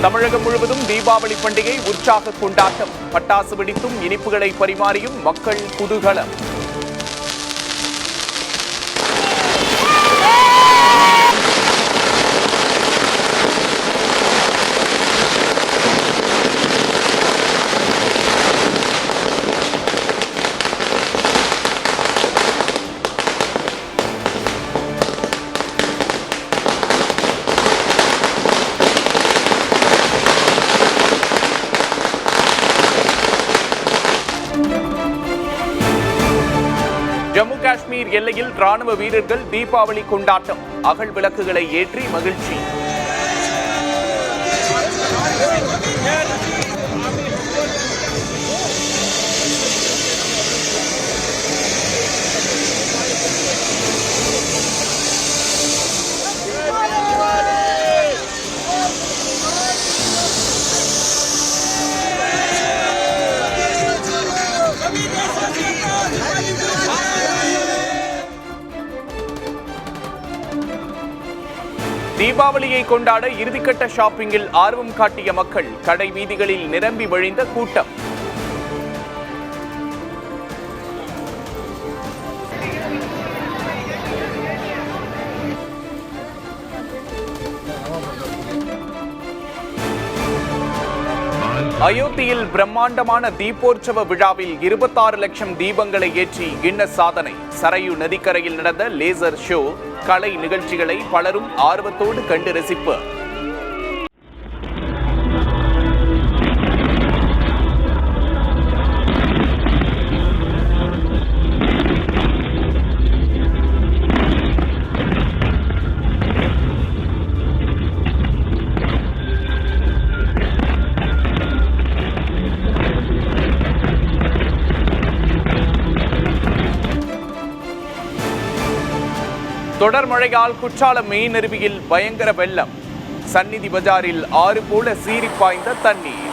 தமிழகம் முழுவதும் தீபாவளி பண்டிகை உற்சாக கொண்டாட்டம். பட்டாசு வெடித்தும் இனிப்புகளை பரிமாறியும் மக்கள் குதூகலம். ஜம்மு காஷ்மீர் எல்லையில் ராணுவ வீரர்கள் தீபாவளி கொண்டாட்டம். அகல் விளக்குகளை ஏற்றி மகிழ்ச்சி. தீபாவளியை கொண்டாட இறுதிக்கட்ட ஷாப்பிங்கில் ஆர்வம் காட்டிய மக்கள். கடை வீதிகளில் நிரம்பி வழிந்த கூட்டம். அயோத்தியில் பிரம்மாண்டமான தீபோற்சவ விழாவில் 26 லட்சம் தீபங்களை ஏற்றி கின்னஸ் சாதனை. சரையு நதிக்கரையில் நடந்த லேசர் ஷோ, கலை நிகழ்ச்சிகளை பலரும் ஆர்வத்தோடு கண்டு ரசிப்பு. தொடர் மழையால் குற்றாலம் மெயினருவியில் பயங்கர வெள்ளம். சந்நிதி பஜாரில் ஆறு போல சீறி பாய்ந்த தண்ணீர்.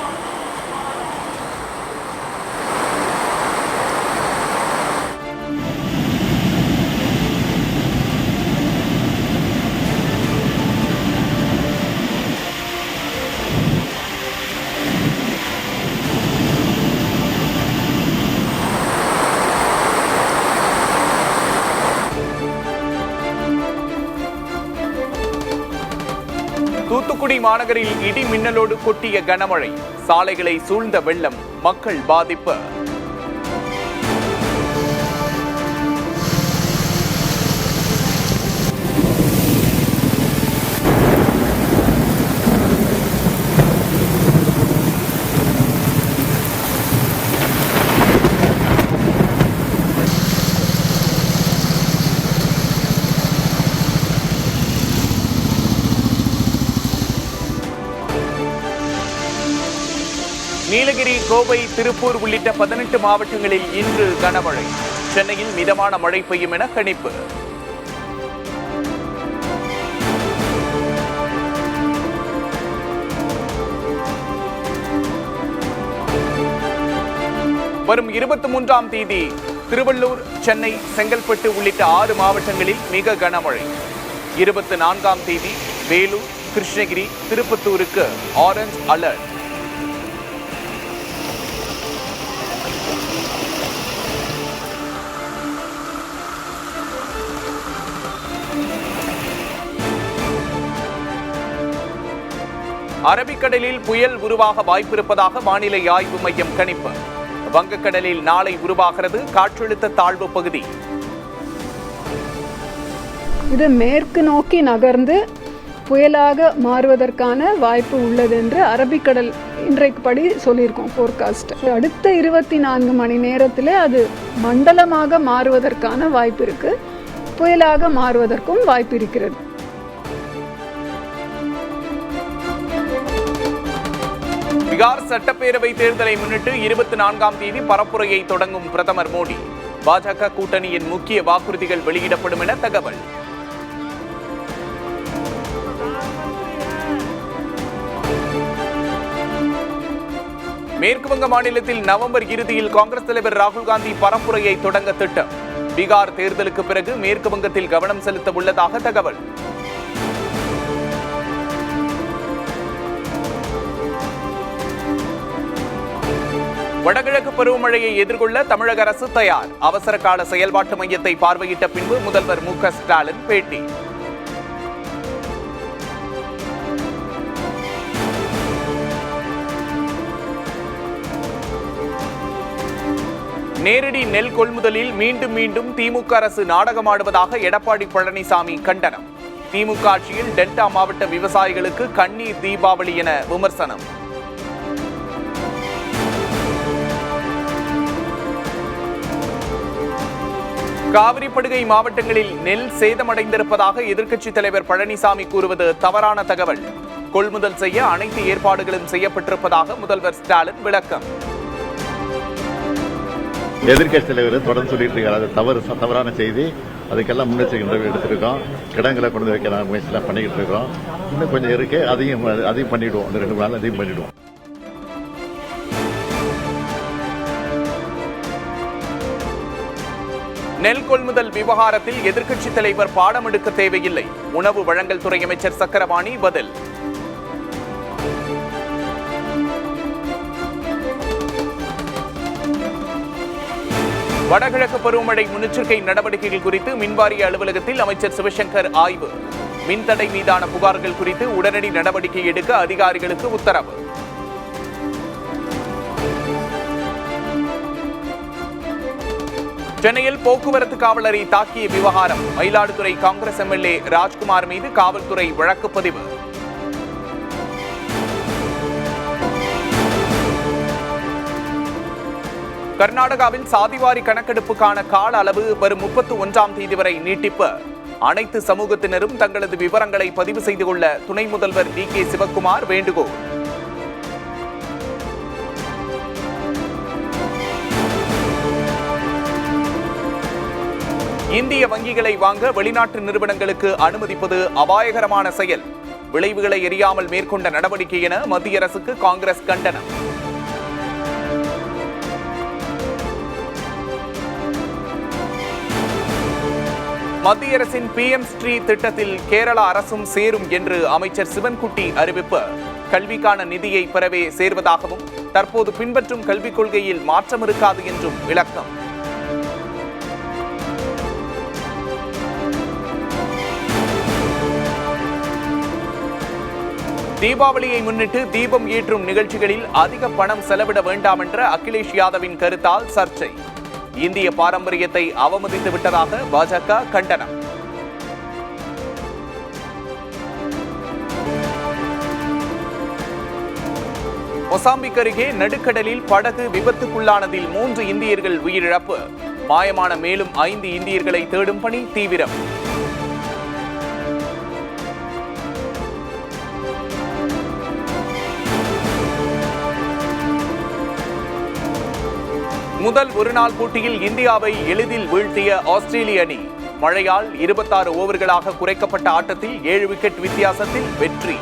தூத்துக்குடி மாநகரில் இடி மின்னலோடு கொட்டிய கனமழை. சாலைகளை சூழ்ந்த வெள்ளம். மக்கள் பாதிப்பு. நீலகிரி, கோவை, திருப்பூர் உள்ளிட்ட 18 மாவட்டங்களில் இன்று கனமழை. சென்னையில் மிதமான மழை பெய்யும் என கணிப்பு. வரும் 23ஆம் தேதி திருவள்ளூர், சென்னை, செங்கல்பட்டு உள்ளிட்ட 6 மாவட்டங்களில் மிக கனமழை. 24ஆம் தேதி வேலூர், கிருஷ்ணகிரி, திருப்பத்தூருக்கு ஆரஞ்ச் அலர்ட். அரபிக்கடலில் புயல் உருவாக வாய்ப்பிருப்பதாக வானிலை ஆய்வு மையம் கணிப்பு. வங்கக்கடலில் நாளை உருவாகிறது காற்றழுத்த தாழ்வு பகுதி. இது மேற்கு நோக்கி நகர்ந்து புயலாக மாறுவதற்கான வாய்ப்பு உள்ளது என்று அரபிக்கடல் இன்றைக்கு படி சொல்லியிருக்கோம் ஃபோர்காஸ்ட். அடுத்த 24 மணி நேரத்தில் அது மண்டலமாக மாறுவதற்கான வாய்ப்பு இருக்கு. புயலாக மாறுவதற்கும் வாய்ப்பு இருக்கிறது. பீகார் சட்டப்பேரவை தேர்தலை முன்னிட்டு 24ஆம் தேதி பரப்புரையை தொடங்கும் பிரதமர் மோடி. பாஜக கூட்டணியின் முக்கிய வாக்குறுதிகள் வெளியிடப்படும் என தகவல். மேற்கு வங்க மாநிலத்தில் நவம்பர் இறுதியில் காங்கிரஸ் தலைவர் ராகுல் காந்தி பரப்புரையை தொடங்க திட்டம். பீகார் தேர்தலுக்கு பிறகு மேற்கு வங்கத்தில் கவனம் செலுத்த உள்ளதாக தகவல். வடகிழக்கு பருவமழையை எதிர்கொள்ள தமிழக அரசு தயார். அவசர கால செயல்பாட்டு மையத்தை பார்வையிட்ட பின்பு முதல்வர் மு.க. ஸ்டாலின் பேட்டி. நேரடி நெல் கொள்முதலில் மீண்டும் மீண்டும் திமுக அரசு நாடகமாடுவதாக எடப்பாடி பழனிசாமி கண்டனம். திமுக ஆட்சியில் டெல்டா மாவட்ட விவசாயிகளுக்கு கண்ணீர் தீபாவளி என விமர்சனம். காவிரி படுகை மாவட்டங்களில் நெல் சேதமடைந்திருப்பதாக எதிர்க்கட்சித் தலைவர் பழனிசாமி கூறுவது தவறான தகவல். கொள்முதல் செய்ய அனைத்து ஏற்பாடுகளும் செய்யப்பட்டிருப்பதாக முதல்வர் ஸ்டாலின் விளக்கம். எதிர்க்கட்சி தலைவர் தொடர்ந்து சொல்லிட்டு இருக்காரு, அது தவறான செய்தி. அதுக்கெல்லாம் முன்னெச்சரிக்கை எடுத்திருக்கோம். கிடங்களை கொண்டு வைக்கலாம் முயற்சியெல்லாம் பண்ணிக்கிட்டு இருக்கிறோம். இன்னும் கொஞ்சம் இருக்கு, அதையும் பண்ணிடுவோம். அந்த 2 நாள் அதையும் பண்ணிடுவோம். நெல் கொள்முதல் விவகாரத்தில் எதிர்க்கட்சித் தலைவர் பாடம் எடுக்க தேவையில்லை. உணவு வழங்கல் துறை அமைச்சர் சக்கரபாணி பதில். வடகிழக்கு பருவமழை முன்னெச்சரிக்கை நடவடிக்கைகள் குறித்து மின்வாரிய அலுவலகத்தில் அமைச்சர் சிவசங்கர் ஆய்வு. மின்தடை மீதான புகார்கள் குறித்து உடனடி நடவடிக்கை எடுக்க அதிகாரிகளுக்கு உத்தரவு. சென்னையில் போக்குவரத்து காவலரை தாக்கிய விவகாரம். மயிலாடுதுறை காங்கிரஸ் எம்எல்ஏ ராஜ்குமார் மீது காவல்துறை வழக்கு பதிவு. கர்நாடகாவில் சாதிவாரி கணக்கெடுப்புக்கான கால அளவு வரும் 31ஆம் தேதி வரை நீட்டிப்பு. அனைத்து சமூகத்தினரும் தங்களது விவரங்களை பதிவு செய்து கொள்ள துணை முதல்வர் டி.கே. சிவக்குமார் வேண்டுகோள். இந்திய வங்கிகளை வாங்க வெளிநாட்டு நிறுவனங்களுக்கு அனுமதிப்பது அபாயகரமான செயல். விளைவுகளை எரியாமல் மேற்கொண்ட நடவடிக்கை என மத்திய அரசுக்கு காங்கிரஸ் கண்டனம். மத்திய அரசின் PM ஸ்ரீ திட்டத்தில் கேரள அரசும் சேரும் என்று அமைச்சர் சிவன்குட்டி அறிவிப்பு. கல்விக்கான நிதியை பெறவே சேர்வதாகவும் தற்போது பின்பற்றும் கல்விக் கொள்கையில் மாற்றம் இருக்காது என்றும் விளக்கம். தீபாவளியை முன்னிட்டு தீபம் ஏற்றும் நிகழ்ச்சிகளில் அதிக பணம் செலவிட வேண்டாம் என்ற அகிலேஷ் யாதவின் கருத்தால் சர்ச்சை. இந்திய பாரம்பரியத்தை அவமதித்து விட்டதாக பாஜக கண்டனம். மொசாம்பிக் அருகே நடுக்கடலில் படகு விபத்துக்குள்ளானதில் 3 இந்தியர்கள் உயிரிழப்பு. மாயமான மேலும் 5 இந்தியர்களை தேடும் பணி தீவிரம். முதல் ஒருநாள் போட்டியில் இந்தியாவை எளிதில் வீழ்த்திய ஆஸ்திரேலிய அணி. மழையால் 26 ஓவர்களாக குறைக்கப்பட்ட ஆட்டத்தில் 7 விக்கெட் வித்தியாசத்தில் வெற்றி.